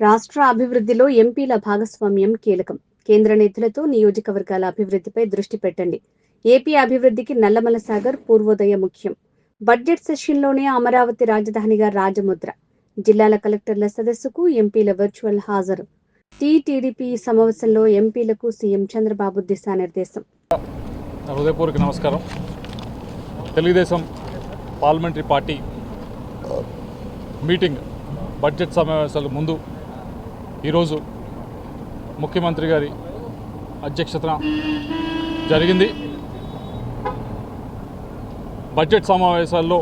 రాష్ట్ర అభివృద్ధిలో ఎంపీల భాగస్వామ్యం కీలకం. కేంద్ర నిధులతో నియోజకవర్గాల అభివృద్ధిపై దృష్టి పెట్టండి. ఏపీ అభివృద్ధికి నల్లమల సాగర్, పూర్వోదయ ముఖ్యం. బడ్జెట్ సెషన్లోనే అమరావతి రాజధానిగా రాజముద్ర. జిల్లాల కలెక్టర్ల సదస్సుకు ఎంపీల వర్చువల్ హాజరు. టీటీడీపీ సమావేశంలో ఎంపీలకు సీఎం చంద్రబాబు దిశానిర్దేశం. హృదయపూర్వక నమస్కారం. Telugu Desam parliamentary party meeting budget సమావేశాల ముందు ఈరోజు ముఖ్యమంత్రి గారి అధ్యక్షతన జరిగింది. బడ్జెట్ సమావేశాల్లో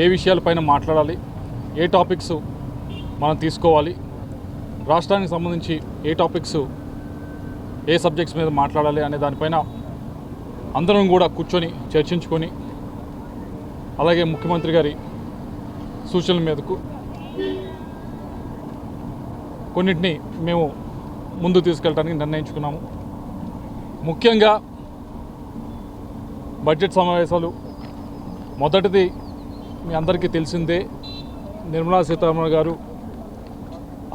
ఏ విషయాలపైన మాట్లాడాలి, ఏ టాపిక్స్ మనం తీసుకోవాలి, రాష్ట్రానికి సంబంధించి ఏ టాపిక్స్ ఏ సబ్జెక్ట్స్ మీద మాట్లాడాలి అనే దానిపైన అందరం కూడా కూర్చొని చర్చించుకొని, అలాగే ముఖ్యమంత్రి గారి సూచనల మీదకు కొన్నింటిని మేము ముందు తీసుకెళ్ళడానికి నిర్ణయించుకున్నాము. ముఖ్యంగా బడ్జెట్ సమావేశాలు మొదటిది మీ అందరికీ తెలిసిందే. నిర్మలా సీతారామన్ గారు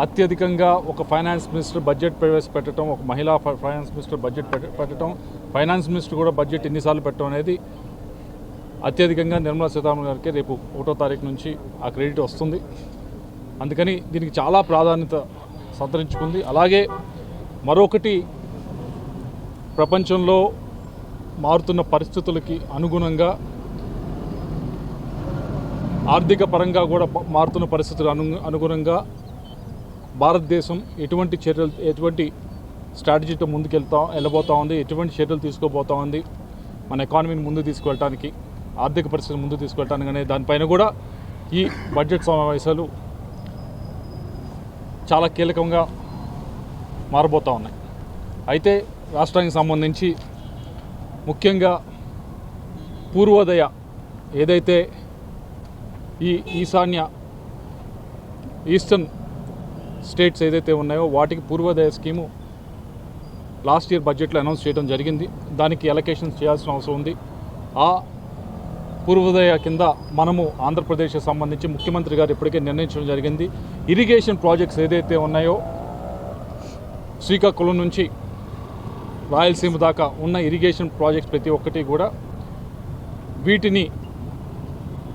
అత్యధికంగా ఒక ఫైనాన్స్ మినిస్టర్ బడ్జెట్ ప్రవేశపెట్టడం, ఒక మహిళా ఫైనాన్స్ మినిస్టర్ బడ్జెట్ పెట్టడం, ఫైనాన్స్ మినిస్టర్ కూడా బడ్జెట్ ఎన్నిసార్లు పెట్టడం అనేది అత్యధికంగా నిర్మలా సీతారామన్ గారికి రేపు 1వ తారీఖు నుంచి ఆ క్రెడిట్ వస్తుంది. అందుకని దీనికి చాలా ప్రాధాన్యత సంతరించుకుంది. అలాగే మరొకటి, ప్రపంచంలో మారుతున్న పరిస్థితులకి అనుగుణంగా, ఆర్థిక పరంగా కూడా మారుతున్న పరిస్థితులకు భారతదేశం ఎటువంటి స్ట్రాటజీతో వెళ్ళబోతూ ఉంది, ఎటువంటి చర్యలు తీసుకోబోతూ ఉంది మన ఎకానమీని ముందు తీసుకువెళ్ళటానికి, ఆర్థిక పరిస్థితిని ముందు తీసుకువెళ్ళటానికి అనే దానిపైన కూడా ఈ బడ్జెట్ సమావేశాలు చాలా కీలకంగా మారబోతూ ఉన్నాయి. అయితే రాష్ట్రానికి సంబంధించి ముఖ్యంగా పూర్వోదయ ఏదైతే ఈ ఈస్టర్న్ స్టేట్స్ ఏదైతే ఉన్నాయో వాటికి పూర్వోదయ స్కీము లాస్ట్ ఇయర్ బడ్జెట్లో అనౌన్స్ చేయడం జరిగింది. దానికి అలొకేషన్స్ చేయాల్సిన అవసరం ఉంది. ఆ పూర్వోదయ కింద మనము ఆంధ్రప్రదేశ్కి సంబంధించి ముఖ్యమంత్రి గారు ఇప్పటికే నిర్ణయించడం జరిగింది. ఇరిగేషన్ ప్రాజెక్ట్స్ ఏదైతే ఉన్నాయో, శ్రీకాకుళం నుంచి రాయలసీమ దాకా ఉన్న ఇరిగేషన్ ప్రాజెక్ట్స్ ప్రతి ఒక్కటి కూడా వీటిని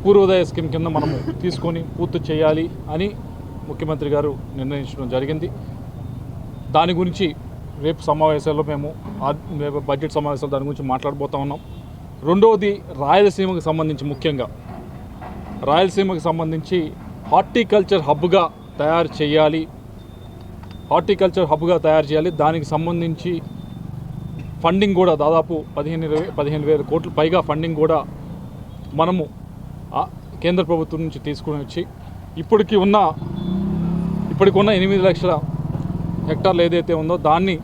పూర్వోదయ స్కీమ్ కింద మనము తీసుకొని పూర్తి చేయాలి అని ముఖ్యమంత్రి గారు నిర్ణయించడం జరిగింది. దాని గురించి రేపు సమావేశాల్లో మేము బడ్జెట్ సమావేశాలు దాని గురించి మాట్లాడబోతూ ఉన్నాం. రెండవది, రాయలసీమకు సంబంధించి ముఖ్యంగా రాయలసీమకు సంబంధించి హార్టికల్చర్ హబ్గా తయారు చేయాలి. దానికి సంబంధించి ఫండింగ్ కూడా దాదాపు 15,000 కోట్ల పైగా ఫండింగ్ కూడా మనము కేంద్ర ప్రభుత్వం నుంచి తీసుకుని వచ్చి ఇప్పటికి ఉన్న 8 లక్షల హెక్టార్లు ఏదైతే ఉందో దాన్ని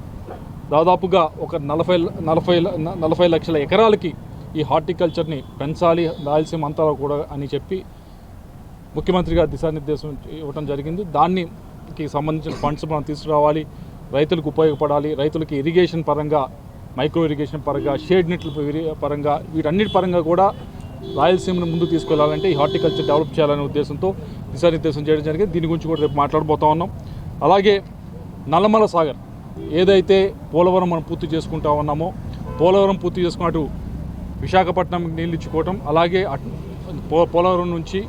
దాదాపుగా ఒక 40 లక్షల ఎకరాలకి ఈ హార్టికల్చర్ని పెంచాలి రాయలసీమ అంతా కూడా అని చెప్పి ముఖ్యమంత్రి గారు దిశానిర్దేశం ఇవ్వడం జరిగింది. దానికి సంబంధించిన ఫండ్స్ మనం తీసుకురావాలి, రైతులకు ఉపయోగపడాలి. రైతులకి ఇరిగేషన్ పరంగా, మైక్రో ఇరిగేషన్ పరంగా, షేడ్ నెట్ల పరంగా, వీటన్నిటి పరంగా కూడా రాయలసీమను ముందు తీసుకెళ్లాలంటే ఈ హార్టికల్చర్ డెవలప్ చేయాలనే ఉద్దేశంతో దిశానిర్దేశం చేయడం జరిగింది. దీని గురించి కూడా రేపు మాట్లాడబోతూ ఉన్నాం. అలాగే నల్లమల సాగర్ ఏదైతే పోలవరం మనం పూర్తి చేసుకుంటా ఉన్నామో, పోలవరం పూర్తి చేసుకున్నట్టు విశాఖపట్నం నీళ్ళు ఇచ్చుకోవటం, అలాగే పోలవరం నుంచి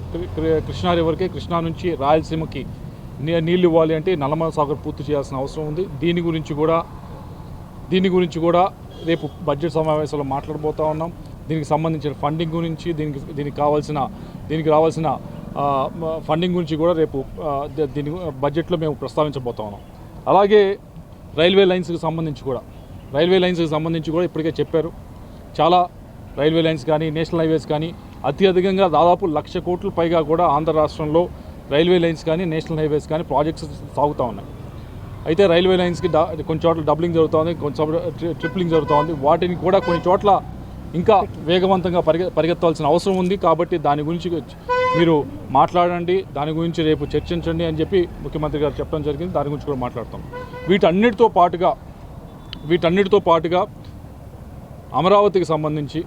కృష్ణా రివర్కి, కృష్ణా నుంచి రాయలసీమకి నీళ్ళు ఇవ్వాలి అంటే నల్లమల సాగర్ పూర్తి చేయాల్సిన అవసరం ఉంది. దీని గురించి కూడా రేపు బడ్జెట్ సమావేశంలో మాట్లాడబోతూ ఉన్నాం. దీనికి సంబంధించిన ఫండింగ్ గురించి, దీనికి రావాల్సిన ఫండింగ్ గురించి కూడా రేపు దీని బడ్జెట్లో మేము ప్రస్తావించబోతా ఉన్నాం. అలాగే రైల్వే లైన్స్కి సంబంధించి కూడా ఇప్పటికే చెప్పారు. చాలా రైల్వే లైన్స్ కానీ, నేషనల్ హైవేస్ కానీ అత్యధికంగా దాదాపు 1,00,000 కోట్ల పైగా కూడా ఆంధ్ర రాష్ట్రంలో రైల్వే లైన్స్ కానీ, నేషనల్ హైవేస్ కానీ ప్రాజెక్ట్స్ సాగుతూ ఉన్నాయి. అయితే రైల్వే లైన్స్కి కొన్ని చోట్ల డబ్లింగ్ జరుగుతూ ఉంది, కొన్ని చోట్ల ట్రిప్లింగ్ జరుగుతూ ఉంది. వాటిని కూడా కొన్ని చోట్ల ఇంకా వేగవంతంగా పరిగెత్తాల్సిన అవసరం ఉంది. కాబట్టి దాని గురించి మీరు మాట్లాడండి, దాని గురించి రేపు చర్చించండి అని చెప్పి ముఖ్యమంత్రి గారు చెప్పడం జరిగింది. దాని గురించి కూడా మాట్లాడతాం. వీటన్నిటితో పాటుగా అమరావతికి సంబంధించి,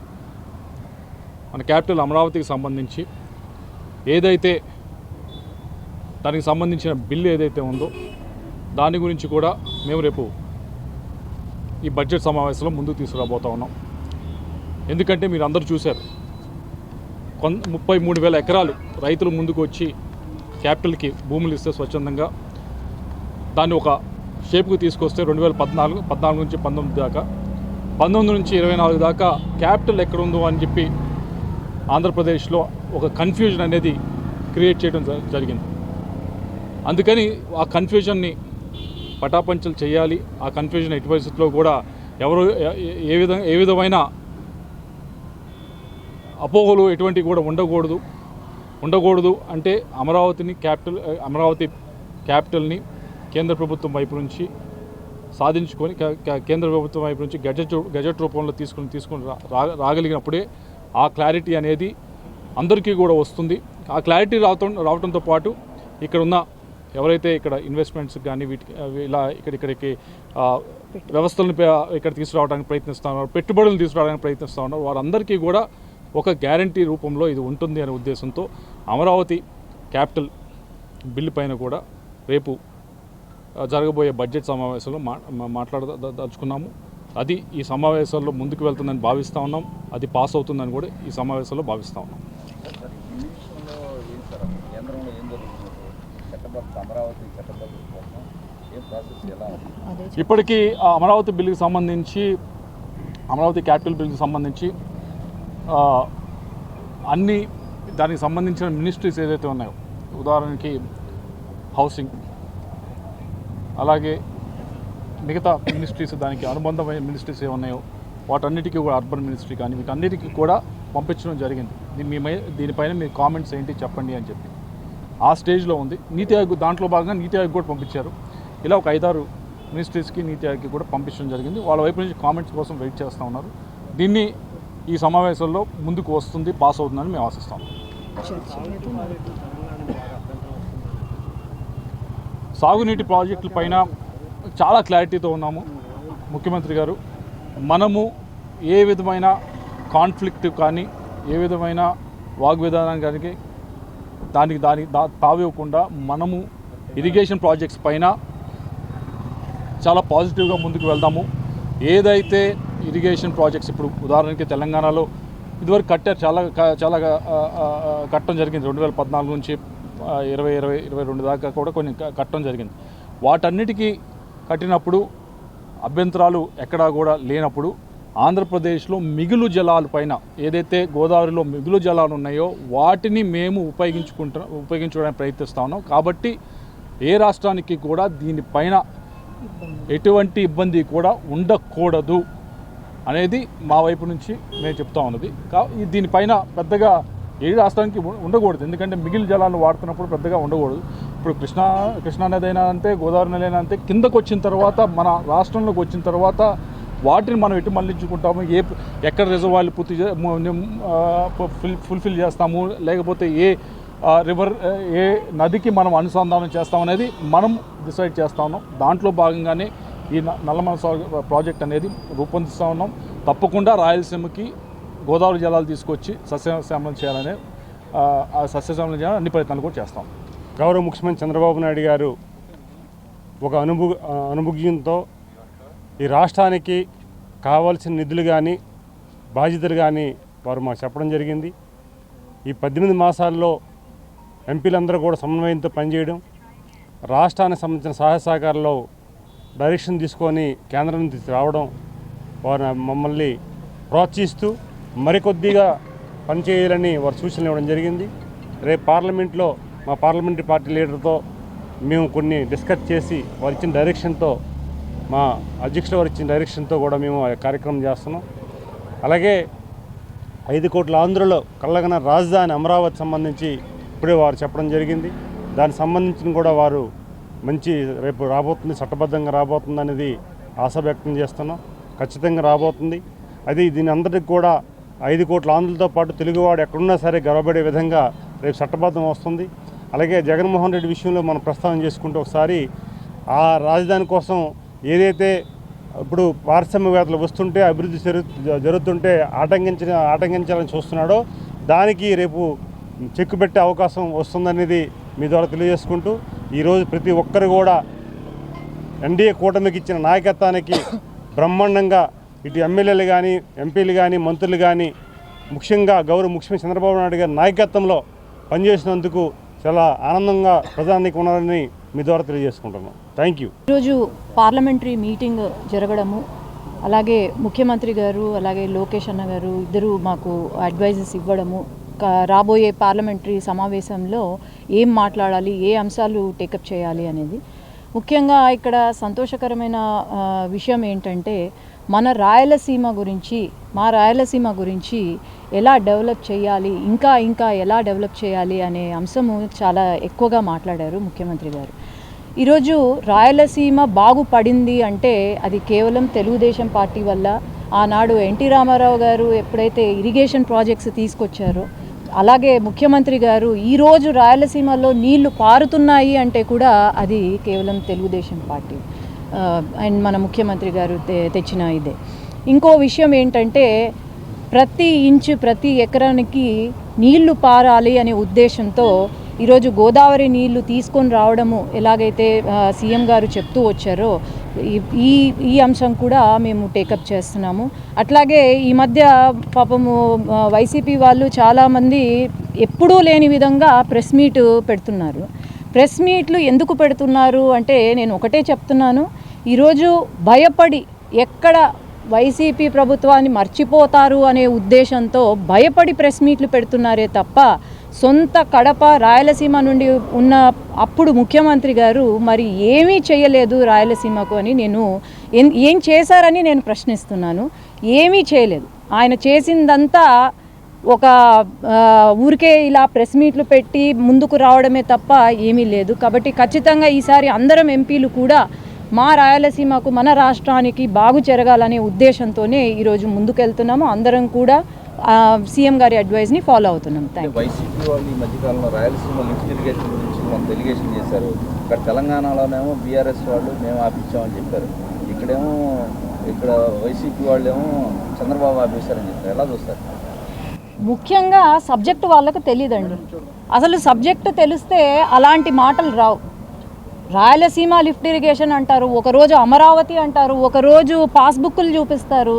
మన క్యాపిటల్ అమరావతికి సంబంధించి ఏదైతే దానికి సంబంధించిన బిల్లు ఏదైతే ఉందో దాని గురించి కూడా మేము రేపు ఈ బడ్జెట్ సమావేశంలో ముందుకు తీసుకురాబోతా ఉన్నాం. ఎందుకంటే మీరు అందరూ చూశారు 33,000 ఎకరాలు రైతులు ముందుకు వచ్చి క్యాపిటల్కి భూములు ఇస్తే స్వచ్ఛందంగా దాన్ని ఒక షేప్కి తీసుకొస్తే 2014 నుంచి 19 దాకా 19 నుంచి 24 దాకా క్యాపిటల్ ఎక్కడ ఉందో అని చెప్పి ఆంధ్రప్రదేశ్లో ఒక కన్ఫ్యూజన్ అనేది క్రియేట్ చేయడం జరిగింది. అందుకని ఆ కన్ఫ్యూజన్ని పటాపంచలు చేయాలి. ఆ కన్ఫ్యూజన్ ఎట్టి పరిస్థితుల్లో కూడా ఎవరు ఏ విధమైన అపోహలు ఎటువంటివి కూడా ఉండకూడదు అంటే అమరావతి క్యాపిటల్ని కేంద్ర ప్రభుత్వం వైపు నుంచి సాధించుకొని కేంద్ర ప్రభుత్వం వైపు నుంచి గజెట్ రూపంలో తీసుకుని రాగలిగినప్పుడే ఆ క్లారిటీ అనేది అందరికీ కూడా వస్తుంది. ఆ క్లారిటీ రావడంతో పాటు ఇక్కడ ఉన్న ఎవరైతే ఇక్కడ ఇన్వెస్ట్మెంట్స్ కానీ వీటికి ఇలా ఇక్కడికి వ్యవస్థలను ఇక్కడ తీసుకురావడానికి ప్రయత్నిస్తూ ఉన్నారు, పెట్టుబడులను తీసుకురావడానికి ప్రయత్నిస్తూ ఉన్నారు, వారందరికీ కూడా ఒక గ్యారంటీ రూపంలో ఇది ఉంటుంది అనే ఉద్దేశంతో అమరావతి క్యాపిటల్ బిల్లు పైన కూడా రేపు జరగబోయే బడ్జెట్ సమావేశంలో మాట్లాడదలుచుకున్నాము. అది ఈ సమావేశాల్లో ముందుకు వెళ్తుందని భావిస్తూ ఉన్నాం. అది పాస్ అవుతుందని కూడా ఈ సమావేశంలో భావిస్తూ ఉన్నాం. ఇప్పటికీ అమరావతి బిల్లుకి సంబంధించి అమరావతి క్యాపిటల్ బిల్లుకి సంబంధించి అన్ని దానికి సంబంధించిన మినిస్ట్రీస్ ఏదైతే ఉన్నాయో, ఉదాహరణకి హౌసింగ్, అలాగే మిగతా మినిస్ట్రీస్ దానికి అనుబంధమైన మినిస్ట్రీస్ ఏమున్నాయో వాటన్నిటికీ కూడా అర్బన్ మినిస్ట్రీ కానీ వీటన్నిటికీ కూడా పంపించడం జరిగింది. దీనిపైన మీ కామెంట్స్ ఏంటి చెప్పండి అని చెప్పి ఆ స్టేజ్లో ఉంది. నీతి ఆయోగ్ దాంట్లో భాగంగా నీతి ఆయోగ్ కూడా పంపించారు. ఇలా ఒక 5-6 మినిస్ట్రీస్కి నీతి ఆయోగ్కి కూడా పంపించడం జరిగింది. వాళ్ళ వైపు నుంచి కామెంట్స్ కోసం వెయిట్ చేస్తూ ఉన్నారు. దీన్ని ఈ సమావేశంలో ముందుకు వస్తుంది, పాస్ అవుతుందని మేము ఆశిస్తాం. సాగునీటి ప్రాజెక్టుల పైన చాలా క్లారిటీతో ఉన్నాము. ముఖ్యమంత్రి గారు మనము ఏ విధమైన కాన్ఫ్లిక్ట్ కానీ ఏ విధమైన వాగ్విధానం కానీ దానికి తావివ్వకుండా మనము ఇరిగేషన్ ప్రాజెక్ట్స్ పైన చాలా పాజిటివ్గా ముందుకు వెళ్దాము. ఏదైతే ఇరిగేషన్ ప్రాజెక్ట్స్ ఇప్పుడు ఉదాహరణకి తెలంగాణలో ఇదివరకు కట్టారు, చాలా కట్టడం జరిగింది. 2014 నుంచి 2022 దాకా కూడా కొన్ని కట్టడం జరిగింది. వాటన్నిటికీ కట్టినప్పుడు అభ్యంతరాలు ఎక్కడా కూడా లేనప్పుడు ఆంధ్రప్రదేశ్లో మిగులు జలాల పైన ఏదైతే గోదావరిలో మిగులు జలాలు ఉన్నాయో వాటిని మేము ఉపయోగించుకోవడానికి ప్రయత్నిస్తూ ఉన్నాం. కాబట్టి ఏ రాష్ట్రానికి కూడా దీనిపైన ఎటువంటి ఇబ్బంది కూడా ఉండకూడదు అనేది మా వైపు నుంచి మేము చెప్తా ఉన్నది. దీనిపైన పెద్దగా ఏ రాష్ట్రానికి ఉండకూడదు. ఎందుకంటే మిగిలిన జలాలను వాడుతున్నప్పుడు పెద్దగా ఉండకూడదు. ఇప్పుడు కృష్ణా నది అయినా అంతే, గోదావరి నది అయినా అంతే, కిందకు వచ్చిన తర్వాత మన రాష్ట్రంలోకి వచ్చిన తర్వాత వాటిని మనం ఎటు మళ్లించుకుంటాము, ఎక్కడ రిజర్వాయర్లు ఫుల్ఫిల్ చేస్తాము, లేకపోతే ఏ రివర్ ఏ నదికి మనం అనుసంధానం చేస్తామనేది మనం డిసైడ్ చేస్తూ ఉన్నాం. దాంట్లో భాగంగానే ఈ నల్లమల ప్రాజెక్ట్ అనేది రూపొందిస్తూ ఉన్నాం. తప్పకుండా రాయలసీమకి గోదావరి జలాలు తీసుకొచ్చి సస్యశ్యామలం చేయాలనే సస్యశ్యామలం చేయాలని అన్ని ప్రయత్నాలు కూడా చేస్తాం. గౌరవ ముఖ్యమంత్రి చంద్రబాబు నాయుడు గారు ఒక అనుభూతితో ఈ రాష్ట్రానికి కావాల్సిన నిధులు కానీ బాధ్యతలు కానీ వారు మాకు చెప్పడం జరిగింది. ఈ 18 మాసాల్లో ఎంపీలందరూ కూడా సమన్వయంతో పనిచేయడం, రాష్ట్రానికి సంబంధించిన సహాయ సహకారాల్లో డైరెక్షన్ తీసుకొని కేంద్రం నుంచి రావడం, వారు మమ్మల్ని ప్రోత్సహిస్తూ మరికొద్దిగా పనిచేయాలని వారు సూచనలు ఇవ్వడం జరిగింది. రేపు పార్లమెంట్లో మా పార్లమెంటరీ పార్టీ లీడర్తో మేము కొన్ని డిస్కస్ చేసి వారు ఇచ్చిన డైరెక్షన్తో, మా అధ్యక్షుడు వారు ఇచ్చిన డైరెక్షన్తో కూడా మేము ఆ కార్యక్రమం చేస్తున్నాం. అలాగే 5 కోట్ల ఆంధ్రలో కళ్ళగన రాజధాని అమరావతి సంబంధించి ఇప్పుడే వారు చెప్పడం జరిగింది. దానికి సంబంధించిన కూడా వారు మంచి రేపు రాబోతుంది, చట్టబద్ధంగా రాబోతుంది అనేది ఆశ వ్యక్తం చేస్తున్నాం. ఖచ్చితంగా రాబోతుంది. అది దీని అందరికీ కూడా 5 కోట్ల ఆంధ్రులతో పాటు తెలుగువాడు ఎక్కడున్నా సరే గర్వపడే విధంగా రేపు చట్టబద్ధం వస్తుంది. అలాగే జగన్మోహన్ రెడ్డి విషయంలో మనం ప్రస్తావన చేసుకుంటూ ఒకసారి ఆ రాజధాని కోసం ఏదైతే ఇప్పుడు పారిశ్రామికవేత్తలు వస్తుంటే అభివృద్ధి జరుగుతుంటే ఆటంకించాలని చూస్తున్నాడో దానికి రేపు చెక్కు పెట్టే అవకాశం వస్తుందనేది మీ ద్వారా తెలియజేసుకుంటూ ఈరోజు ప్రతి ఒక్కరు కూడా ఎన్డీఏ కూటమికి ఇచ్చిన నాయకత్వానికి బ్రహ్మాండంగా ఇటు ఎమ్మెల్యేలు కానీ ఎంపీలు కానీ మంత్రులు కానీ ముఖ్యంగా గౌరవ ముఖ్యమంత్రి చంద్రబాబు నాయుడు గారి నాయకత్వంలో పనిచేసినందుకు చాలా ఆనందంగా ప్రజానికి ఉన్నారని మీ ద్వారా తెలియజేసుకుంటున్నాం. Thank you. ఈరోజు పార్లమెంటరీ మీటింగ్ జరగడము, అలాగే ముఖ్యమంత్రి గారు అలాగే లోకేష్ అన్న గారు ఇద్దరు మాకు అడ్వైజెస్ ఇవ్వడము, రాబోయే పార్లమెంటరీ సమావేశంలో ఏం మాట్లాడాలి, ఏ అంశాలు టేకప్ చేయాలి అనేది. ముఖ్యంగా ఇక్కడ సంతోషకరమైన విషయం ఏంటంటే మా రాయలసీమ గురించి ఎలా డెవలప్ చేయాలి, ఇంకా ఎలా డెవలప్ చేయాలి అనే అంశము చాలా ఎక్కువగా మాట్లాడారు ముఖ్యమంత్రి గారు. ఈరోజు రాయలసీమ బాగుపడింది అంటే అది కేవలం తెలుగుదేశం పార్టీ వల్ల. ఆనాడు ఎన్టీ రామారావు గారు ఎప్పుడైతే ఇరిగేషన్ ప్రాజెక్ట్స్ తీసుకొచ్చారో, అలాగే ముఖ్యమంత్రి గారు ఈరోజు రాయలసీమలో నీళ్లు పారుతున్నాయి అంటే కూడా అది కేవలం తెలుగుదేశం పార్టీ అండ్ మన ముఖ్యమంత్రి గారు తెచ్చిన ఇదే. ఇంకో విషయం ఏంటంటే ప్రతి ఇంచు ప్రతి ఎకరానికి నీళ్లు పారాలి అనే ఉద్దేశంతో ఈరోజు గోదావరి నీళ్లు తీసుకొని రావడము ఎలాగైతే సీఎం గారు చెప్తూ వచ్చారో ఈ అంశం కూడా మేము టేకప్ చేస్తున్నాము. అట్లాగే ఈ మధ్య పాపము వైసీపీ వాళ్ళు చాలామంది ఎప్పుడూ లేని విధంగా ప్రెస్ మీట్ పెడుతున్నారు. ప్రెస్ మీట్లు ఎందుకు పెడుతున్నారు అంటే నేను ఒకటే చెప్తున్నాను, ఈరోజు భయపడి ఎక్కడ వైసీపీ ప్రభుత్వాన్ని మర్చిపోతారు అనే ఉద్దేశంతో భయపడి ప్రెస్ మీట్లు పెడుతున్నారే తప్ప సొంత కడప రాయలసీమ నుండి ఉన్న అప్పుడు ముఖ్యమంత్రి గారు మరి ఏమీ చేయలేదు రాయలసీమకు అని నేను ఏం చేశారని నేను ప్రశ్నిస్తున్నాను. ఏమీ చేయలేదు. ఆయన చేసిందంతా ఒక ఊరికే ఇలా ప్రెస్ మీట్లు పెట్టి ముందుకు రావడమే తప్ప ఏమీ లేదు. కాబట్టి ఖచ్చితంగా ఈసారి అందరం ఎంపీలు కూడా మా రాయలసీమకు మన రాష్ట్రానికి బాగు జరగాలనే ఉద్దేశంతోనే ఈరోజు ముందుకెళ్తున్నాము. అందరం కూడా సీఎం గారి అడ్వైజ్ని ఫాలో అవుతున్నాం. వైసీపీ వాళ్ళు ఈ మధ్యకాలంలో రాయలసీమ లిఫ్ట్ ఇరిగేషన్ గురించి కొంత డెలిగేషన్ చేశారు. ఇక్కడ తెలంగాణలోనేమో బీఆర్ఎస్ వాళ్ళు మేము ఆపించామని చెప్పారు. ఇక్కడ వైసీపీ వాళ్ళేమో చంద్రబాబు ఆపేశారని చెప్పారు. ఎలా చూస్తారు? ముఖ్యంగా సబ్జెక్టు వాళ్ళకు తెలియదండి. అసలు సబ్జెక్టు తెలిస్తే అలాంటి మాటలు రావు. రాయలసీమ లిఫ్ట్ ఇరిగేషన్ అంటారు, ఒకరోజు అమరావతి అంటారు, ఒకరోజు పాస్బుక్లు చూపిస్తారు.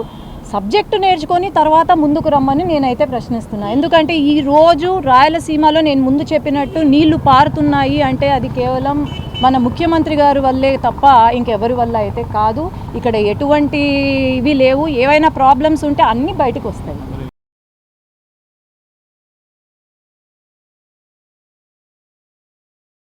సబ్జెక్టు నేర్చుకొని తర్వాత ముందుకు రమ్మని నేనైతే ప్రశ్నిస్తున్నాను. ఎందుకంటే ఈరోజు రాయలసీమలో నేను ముందు చెప్పినట్టు నీళ్లు పారుతున్నాయి అంటే అది కేవలం మన ముఖ్యమంత్రి గారి వల్లే తప్ప ఇంకెవరి వల్ల అయితే కాదు. ఇక్కడ ఎటువంటి ఇవి లేవు. ఏవైనా ప్రాబ్లమ్స్ ఉంటే అన్నీ బయటకు వస్తాయి.